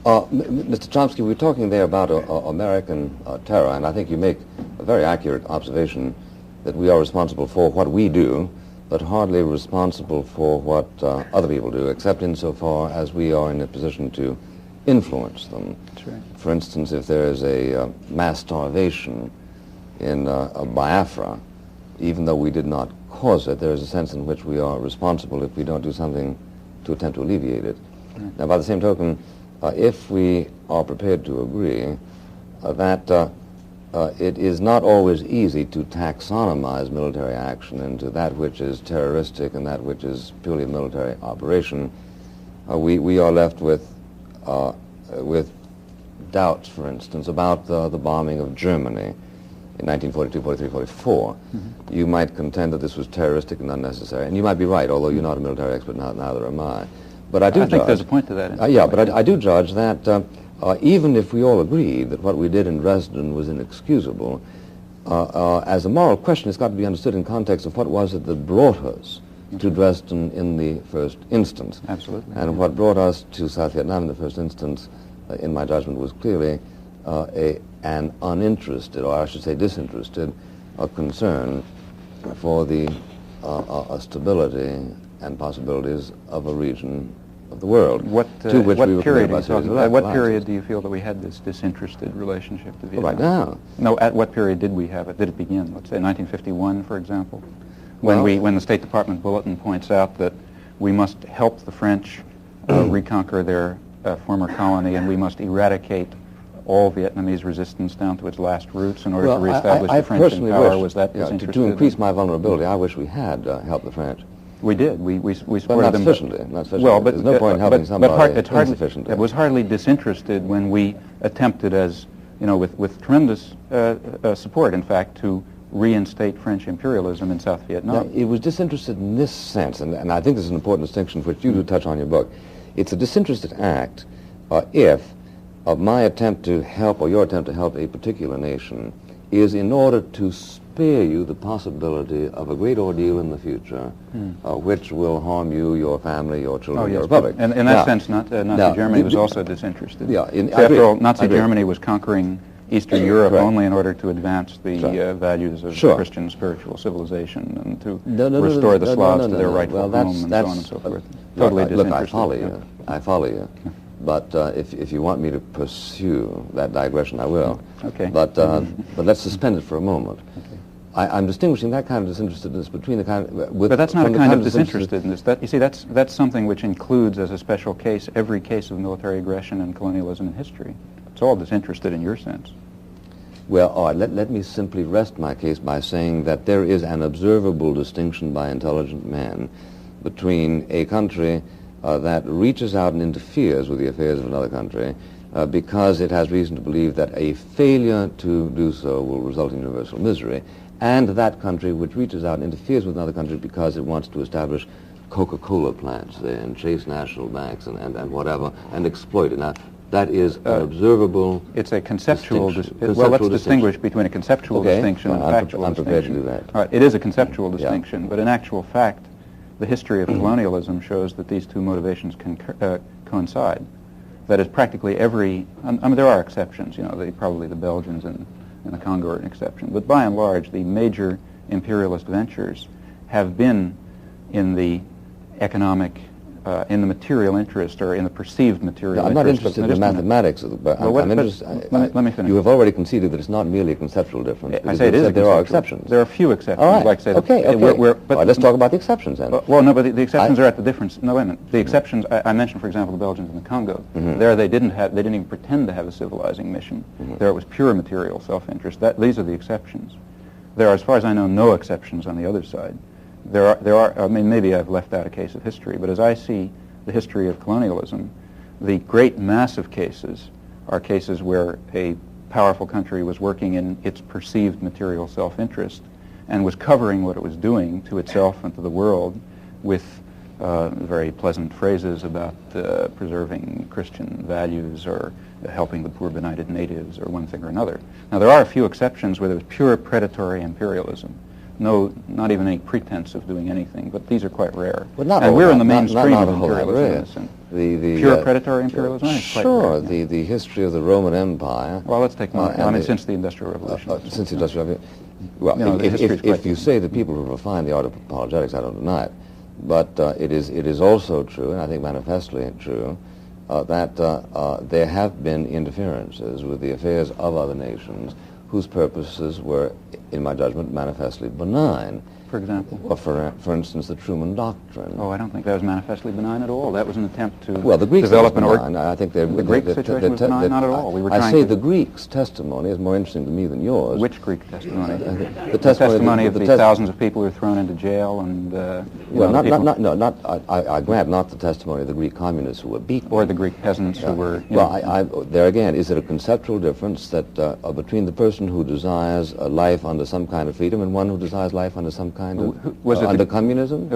Mr. Chomsky, we were talking there about American terror, and I think you make a very accurate observation that we are responsible for what we do, but hardly responsible for what other people do, except insofar as we are in a position to influence them. That's right. For instance, if there is a mass starvation in Biafra, even though we did not cause it, there is a sense in which we are responsible if we don't do something to attempt to alleviate it. Right. Now, by the same token, if we are prepared to agree that it is not always easy to taxonomize military action into that which is terroristic and that which is purely a military operation, we are left with doubts, for instance, about the bombing of Germany in 1942, 43, 44. Mm-hmm. You might contend that this was terroristic and unnecessary, and you might be right, although you're not a military expert, neither am I. But I think there's a point to that. Yeah, but I do judge that even if we all agreed that what we did in Dresden was inexcusable, as a moral question, it's got to be understood in context of what was it that brought us to Dresden in the first instance. Absolutely. And what brought us to South Vietnam in the first instance, in my judgment, was clearly an uninterested, or I should say disinterested, concern for the stability and possibilities of a region of the world. What period do you feel that we had this disinterested relationship to Vietnam? Well, right now. No, at what period did we have it? Did it begin? Let's say 1951, for example, when the State Department bulletin points out that we must help the French reconquer their former colony, and we must eradicate all Vietnamese resistance down to its last roots in order to reestablish the French in power. Was that disinterested? To increase my vulnerability, I wish we had helped the French. We did. We supported but not them. Sufficiently. Well, but there's no point in helping somebody insufficiently. It was hardly disinterested when we attempted, as you know, with tremendous support, in fact, to reinstate French imperialism in South Vietnam. Now, it was disinterested in this sense, and I think this is an important distinction which you do touch on in your book. It's a disinterested act if my attempt to help, or your attempt to help a particular nation, is in order to spare you the possibility of a great ordeal in the future, which will harm you, your family, your children, your republic. And in that sense, Nazi Germany was also disinterested. Yeah, after all, Nazi Germany was conquering Eastern Europe only in order to advance the values of Christian spiritual civilization and to restore the Slavs to their rightful home and so on and so forth. Totally disinterested. Look, I follow you. But if you want me to pursue that digression, I will. Okay. But let's suspend it for a moment. Okay. I'm distinguishing that kind of disinterestedness between the kind of... But that's not a kind of disinterestedness. You see, that's something which includes as a special case every case of military aggression and colonialism in history. It's all disinterested in your sense. Well, all right, let me simply rest my case by saying that there is an observable distinction by intelligent men between a country that reaches out and interferes with the affairs of another country because it has reason to believe that a failure to do so will result in universal misery, and that country which reaches out and interferes with another country because it wants to establish Coca-Cola plants there and chase national banks and whatever and exploit it. Now, that is an observable It's a conceptual well, let's distinguish between a conceptual distinction and a factual I'm prepared to do that. All right, it is a conceptual distinction, but in actual fact, the history of colonialism shows that these two motivations can coincide. That is, practically every... I mean, there are exceptions. You know, probably the Belgians and the Congo are an exception. But by and large, the major imperialist ventures have been in the economic, in the material interest, or in the perceived material interest. I'm not interested in the mathematics, but I'm interested... Let me finish. You have already conceded that it's not merely a conceptual difference. I say it is. There are exceptions. There are a few exceptions. All right. Like say okay. All right, let's talk about the exceptions then. Well, no, but the exceptions are at the difference. No, wait a minute. The exceptions I mentioned, for example, the Belgians and the Congo. There, they didn't even pretend to have a civilizing mission. There, it was pure material self-interest. These are the exceptions. There are, as far as I know, no exceptions on the other side. There are. I mean, maybe I've left out a case of history, but as I see the history of colonialism, the great massive cases are cases where a powerful country was working in its perceived material self-interest and was covering what it was doing to itself and to the world with very pleasant phrases about preserving Christian values or helping the poor benighted natives or one thing or another. Now, there are a few exceptions where there was pure predatory imperialism. not even any pretense of doing anything. But these are quite rare. But not and all we're that, in the mainstream not of a whole lot imperialism. rare. In a sense. The Pure predatory imperialism. Is quite sure. rare, The history of the Roman Empire. Well, let's take one. I mean, since the Industrial Revolution. Since the Industrial Revolution. Well, if you say that people have refined the art of apologetics, I don't deny it. But it is also true, and I think manifestly true, that there have been interferences with the affairs of other nations whose purposes were, in my judgment, manifestly benign. For example? Or for instance, the Truman Doctrine. Oh, I don't think that was manifestly benign at all. That was an attempt to the Greeks develop an I think the Greek situation was benign, not at all. We were I trying say to the Greeks' testimony is more interesting to me than yours. Which Greek testimony? The testimony of the thousands of people who were thrown into jail and I grant not the testimony of the Greek communists who were beaten, or the Greek peasants who were. There again, is it a conceptual difference that between the person who desires a life under some kind of freedom and one who desires life under some kind of under communism?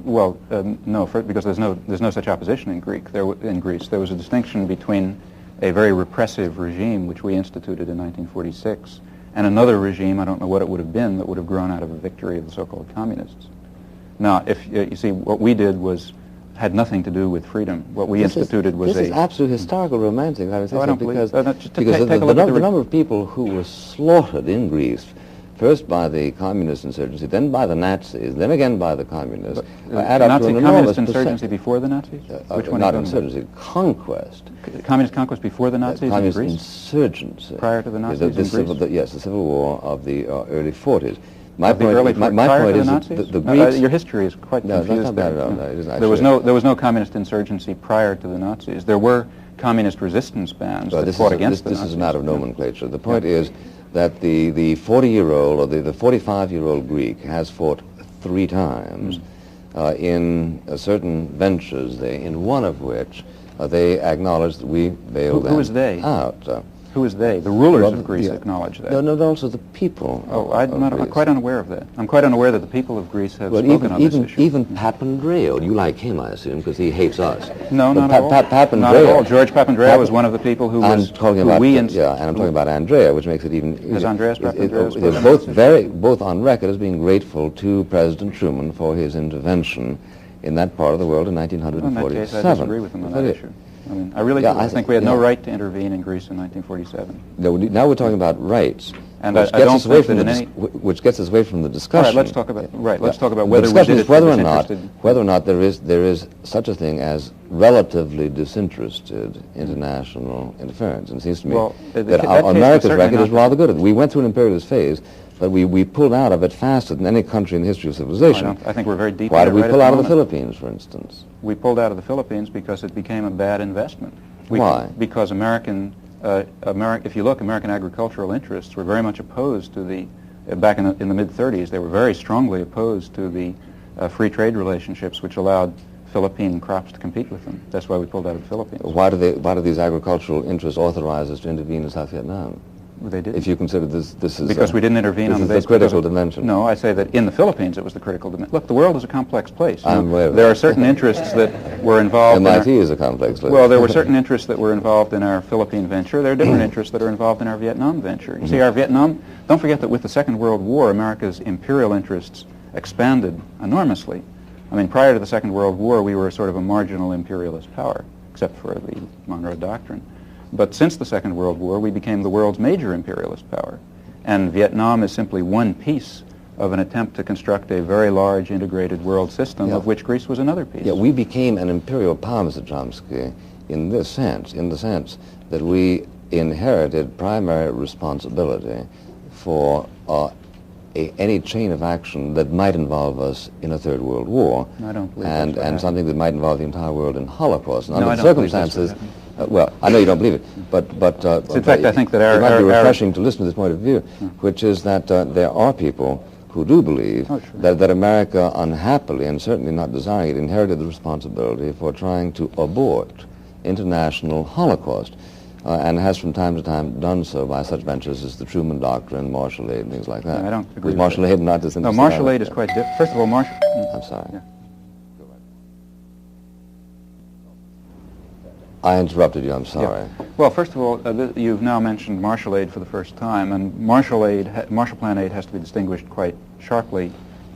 No, because there's no such opposition in Greece. There was a distinction between a very repressive regime which we instituted in 1946 and another regime, I don't know what it would have been, that would have grown out of a victory of the so-called communists. Now, if you see, what we did had nothing to do with freedom. What we instituted was this is absolute historical romantic. I would say because the number of people who were slaughtered in Greece, first by the communist insurgency, then by the Nazis, then again by the communists, add up to an enormous communist insurgency before the Nazis? Which one? Not insurgency, conquest. Communist conquest before the Nazis communist in Greece? Insurgency. Prior to the Nazis in Greece? Yes, the civil war of the early 40s. My point is that the Greeks... your history is quite confused. No, that's not bad at all. No, it isn't there was no communist insurgency prior to the Nazis. There were communist resistance bands that fought against the Nazis. This is a matter of nomenclature. The point is that the 40-year-old or the 45-year-old Greek has fought 3 times in certain ventures, in one of which they acknowledged that we bailed Who is they? out. Who is they? The rulers of Greece acknowledge that. No, also the people. I'm quite unaware of that. I'm quite unaware that the people of Greece have spoken on this issue. Even Papandreou, you like him, I assume, because he hates us. No, not at all. Not at all. George Papandreou was one of the people who was... and I'm talking about Andrea, which makes it even... Has Andreas Papandreou They're both on record as being grateful to President Truman for his intervention in that part of the world in 1947. In that case, I disagree with him on that issue. I mean, I really do. I think we had no right to intervene in Greece in 1947. No, now we're talking about rights, and which gets us away from the discussion. All right, let's talk about whether we did it whether or not there is such a thing as relatively disinterested international interference. And it seems to me that America's record is rather good. We went through an imperialist phase, but we pulled out of it faster than any country in the history of civilization. I think we're very deep. Why did we pull out of the Philippines, for instance? We pulled out of the Philippines because it became a bad investment. Why? Because if you look, American agricultural interests were very much opposed to the, back in the mid-30s, they were very strongly opposed to the free trade relationships which allowed Philippine crops to compete with them. That's why we pulled out of the Philippines. Why do these agricultural interests authorize us to intervene in South Vietnam? They did. If you consider this is... Because we didn't intervene on the basis... This is the critical dimension. No, I say that in the Philippines it was the critical dimension. Look, the world is a complex place. I'm aware of that. There are certain interests that were involved MIT is a complex place. Well, there were certain interests that were involved in our Philippine venture. There are different interests that are involved in our Vietnam venture. You see, our Vietnam... Don't forget that with the Second World War, America's imperial interests expanded enormously. I mean, prior to the Second World War, we were sort of a marginal imperialist power, except for the Monroe Doctrine. But since the Second World War, we became the world's major imperialist power. And Vietnam is simply one piece of an attempt to construct a very large integrated world system, of which Greece was another piece. Yeah, we became an imperial power, Mr. Chomsky, in the sense that we inherited primary responsibility for any chain of action that might involve us in a Third World War. I don't believe and something that might involve the entire world in Holocaust. And no, under the circumstances... well, I know you don't believe it, but in fact, I think that it might be refreshing to listen to this point of view, which is that there are people who do believe that America, unhappily and certainly not desiring it, inherited the responsibility for trying to abort international Holocaust, and has from time to time done so by such ventures as the Truman Doctrine, Marshall Aid, and things like that. I don't agree with Marshall Aid not disinterested? No, Marshall Aid is quite different. First of all, I'm sorry. Yeah. I interrupted you, I'm sorry. Yeah. Well, first of all, you've now mentioned Marshall Aid for the first time, and Marshall Plan aid has to be distinguished quite sharply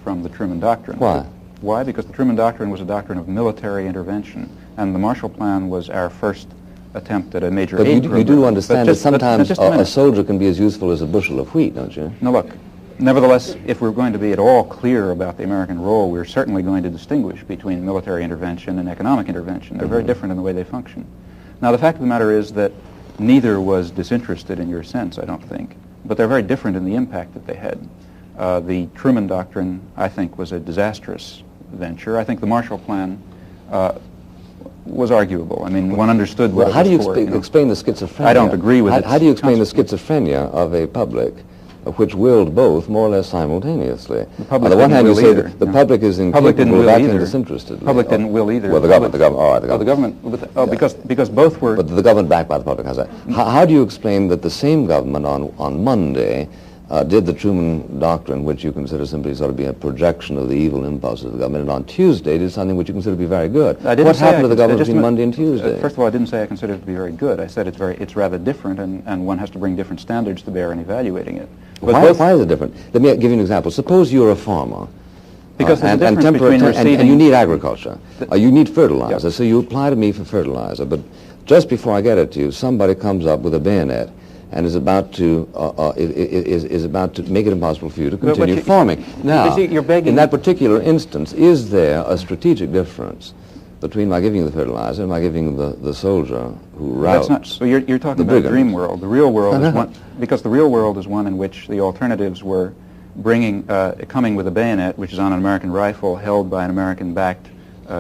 from the Truman Doctrine. Why? Why? Because the Truman Doctrine was a doctrine of military intervention, and the Marshall Plan was our first attempt at a major aid program. But you do understand that sometimes a soldier can be as useful as a bushel of wheat, don't you? No, look. Nevertheless, if we're going to be at all clear about the American role, we're certainly going to distinguish between military intervention and economic intervention. They're very different in the way they function. Now, the fact of the matter is that neither was disinterested in your sense, I don't think, but they're very different in the impact that they had. The Truman Doctrine, I think, was a disastrous venture. I think the Marshall Plan was arguable. I mean, one understood what how do you for, explain the schizophrenia? I don't agree with it. How do you explain the schizophrenia of a public which willed both more or less simultaneously? On the one hand, you say that the public is incapable of acting disinterestedly. The public didn't will either. Well, the government, all right, the government. Because both were... But the government backed by the public, how's that? How do you explain that the same government on Monday did the Truman Doctrine, which you consider simply sort of be a projection of the evil impulses of the government, and on Tuesday did something which you consider to be very good? What happened to the government between Monday and Tuesday? First of all, I didn't say I consider it to be very good. I said it's rather different, and one has to bring different standards to bear in evaluating it. But why is it different? Let me give you an example. Suppose you're a farmer. Because there's a difference between receiving... And you need agriculture. You need fertilizer, so you apply to me for fertilizer. But just before I get it to you, somebody comes up with a bayonet and is about to make it impossible for you to continue farming. Now, in that particular instance, is there a strategic difference between my giving you the fertilizer and my giving the soldier who routs? That's not. So you're talking about the dream world. The real world is one, because the real world is one in which the alternatives were coming with a bayonet, which is on an American rifle held by an American-backed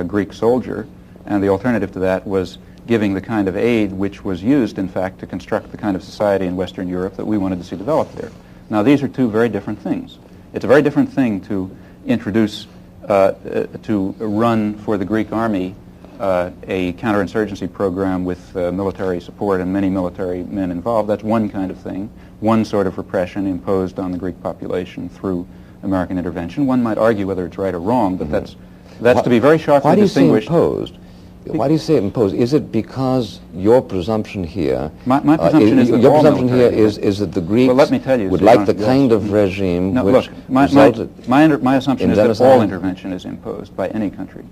Greek soldier, and the alternative to that was giving the kind of aid which was used, in fact, to construct the kind of society in Western Europe that we wanted to see developed there. Now, these are two very different things. It's a very different thing to introduce, to run for the Greek army a counterinsurgency program with military support and many military men involved. That's one kind of thing, one sort of repression imposed on the Greek population through American intervention. One might argue whether it's right or wrong, but that's to be very sharply distinguished. Why do you say imposed? Why do you say imposed? Is it because your presumption here... My presumption is that your presumption here is that the Greeks would like the kind of regime which resulted... My assumption is that all intervention is imposed by any country.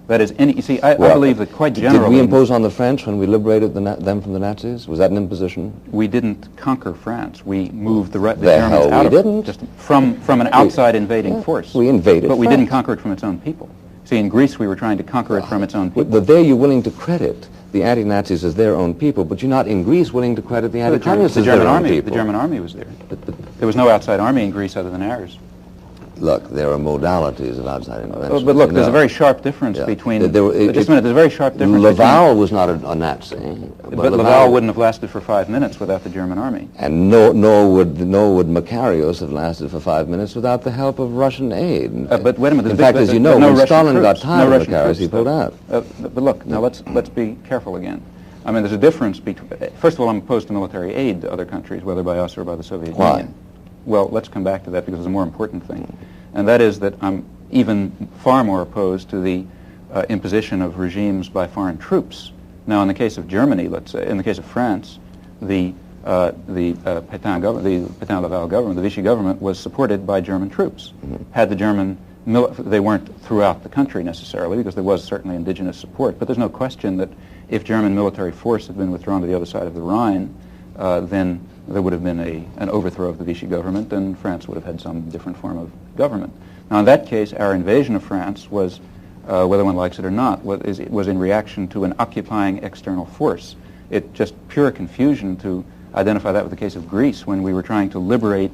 That is, you see, I believe that quite generally... Did we impose on the French when we liberated them from the Nazis? Was that an imposition? We didn't conquer France. We moved the Germans out of it. Just from an outside invading force. We invaded But we didn't conquer it from its own people. See, in Greece, we were trying to conquer it from its own people. But there you're willing to credit the anti-Nazis as their own people, but you're not in Greece willing to credit the anti-communists as their own people. The German army was there. There was no outside army in Greece other than ours. Look, there are modalities of outside intervention. But look, there's a very sharp difference between... Just a minute, there's a very sharp difference Laval was not a Nazi. But Laval wouldn't have lasted for 5 minutes without the German army. And nor would Makarios have lasted for 5 minutes without the help of Russian aid. But wait a minute. In fact, as you know, when Stalin got tired of Makarios, he pulled out. But look, now let's be careful again. I mean, there's a difference between... First of all, I'm opposed to military aid to other countries, whether by us or by the Soviet Union. Well, let's come back to that because it's a more important thing. And that is that I'm even far more opposed to the imposition of regimes by foreign troops. Now, in the case of Germany, let's say, in the case of France, the Pétain-Laval government, the Vichy government, was supported by German troops. Had the German... they weren't throughout the country necessarily, because there was certainly indigenous support, but there's no question that if German military force had been withdrawn to the other side of the Rhine, then there would have been an overthrow of the Vichy government, and France would have had some different form of government. Now, in that case, our invasion of France was, whether one likes it or not, was in reaction to an occupying external force. It's just pure confusion to identify that with the case of Greece, when we were trying to liberate,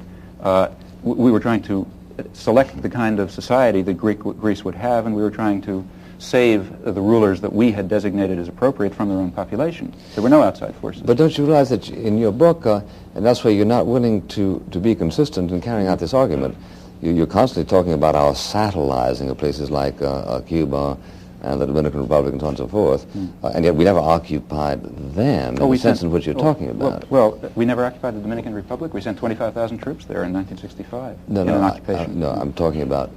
we were trying to select the kind of society that Greece would have, and we were trying to save the rulers that we had designated as appropriate from their own population. There were no outside forces. But don't you realize that in your book, and that's why you're not willing to be consistent in carrying out this argument, you're constantly talking about our satellising of places like Cuba and the Dominican Republic and so on and so forth, and yet we never occupied them in the sense in which you're talking about. Well, we never occupied the Dominican Republic. We sent 25,000 troops there in 1965 in an occupation. No, I'm talking about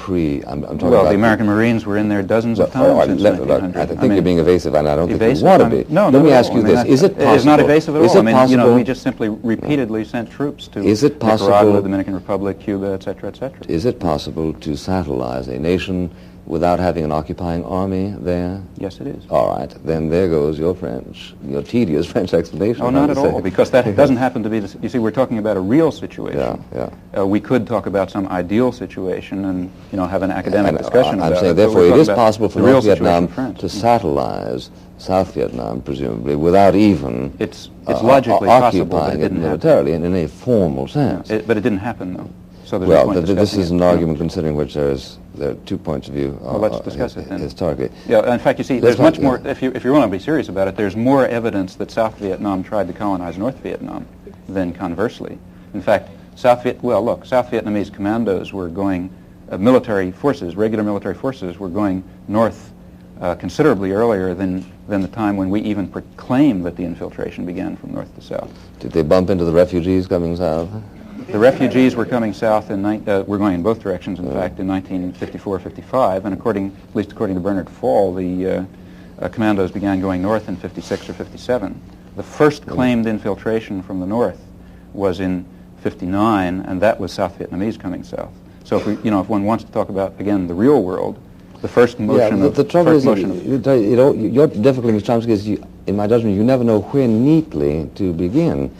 I'm talking Well, about the American Marines were in there dozens of times since 1900. I think you're being evasive, and I don't think you want to be. No, Let me ask you this. Is it possible? It's not evasive at all. Is it possible? We just simply repeatedly sent troops to Is it possible, Nicaragua, the Dominican Republic, Cuba, etc., etc. Is it possible to satellize a nation without having an occupying army there? Yes, it is. All right, then there goes your French, your tedious French explanation. Oh, not at all, because that doesn't happen to be, you see, we're talking about a real situation. Yeah. We could talk about some ideal situation and, have an academic discussion about it. I'm saying, therefore, it is possible for North Vietnam to satellize South Vietnam, presumably, without even it's logically possible, but it occupying it didn't militarily and in a formal sense. But it didn't happen, though. So well, this is an argument considering which there are 2 points of view. Well, let's discuss it then. Historically. Yeah, in fact, you see, there's much more, if you want to be serious about it, there's more evidence that South Vietnam tried to colonize North Vietnam than conversely. In fact, South Vietnamese commandos were going, military forces, regular military forces, were going north considerably earlier than the time when we even proclaimed that the infiltration began from north to south. Did they bump into the refugees coming south? The refugees were coming south were going in both directions, in fact, in 1954-55, and at least according to Bernard Fall, the commandos began going north in 56 or 57. The first claimed infiltration from the north was in 59, and that was South Vietnamese coming south. So if one wants to talk about, again, the real world, the first motion the trouble is, your difficulty, Mr. Chomsky, is, in my judgment, you never know where neatly to begin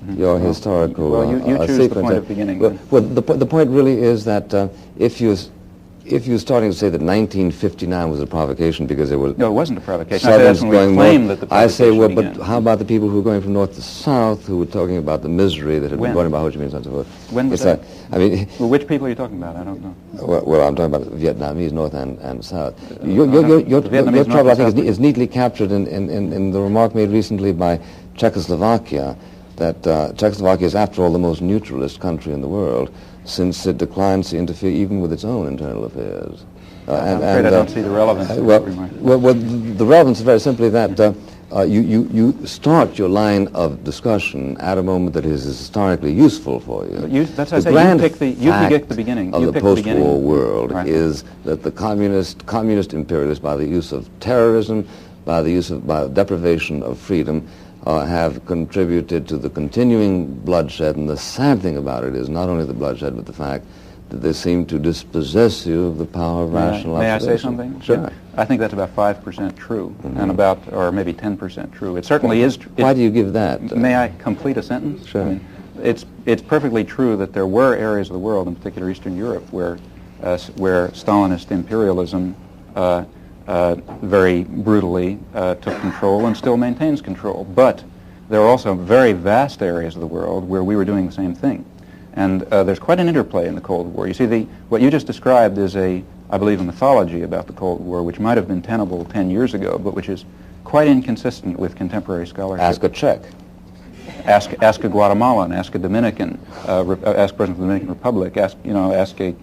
your historical you choose sequence. the point of beginning. Well, the point really is that if you're starting to say that 1959 was a provocation because there was... No, it wasn't a provocation. Southerns going north. I say, well, but how about the people who were going from north to south who were talking about the misery that had been brought about Ho Chi Minh and so forth? When was that? Well, which people are you talking about? I don't know. Well, I'm talking about Vietnamese, north and south. Your trouble, I think, is neatly captured in the remark made recently by Czechoslovakia, that Czechoslovakia is, after all, the most neutralist country in the world, since it declines to interfere even with its own internal affairs. I'm afraid I don't see the relevance. Well, the relevance is very simply that you start your line of discussion at a moment that is historically useful for you. That's what I say. You pick the beginning. Of the post-war world is that the communist imperialists, by the use of terrorism, by deprivation of freedom, have contributed to the continuing bloodshed, and the sad thing about it is not only the bloodshed, but the fact that they seem to dispossess you of the power of rational observation. May I say something? Sure. Yeah. I think that's about 5% true, and or maybe 10% true. It certainly is true. Why do you give that? May I complete a sentence? Sure. I mean, it's perfectly true that there were areas of the world, in particular Eastern Europe, where Stalinist imperialism very brutally took control and still maintains control. But there are also very vast areas of the world where we were doing the same thing. And there's quite an interplay in the Cold War. You see, what you just described is I believe, a mythology about the Cold War, which might have been tenable 10 years ago, but which is quite inconsistent with contemporary scholarship. Ask a Czech. Ask a Guatemalan, ask a Dominican, ask a person from the Dominican Republic, ask a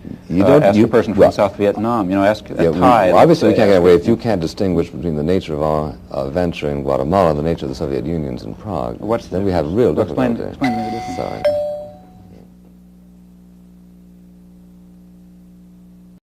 person from South Vietnam, ask a Thai. Well, obviously we can't get away. If you can't distinguish between the nature of our venture in Guatemala and the nature of the Soviet Union's in Prague, then we have real difficulty. Explain the difference. Sorry.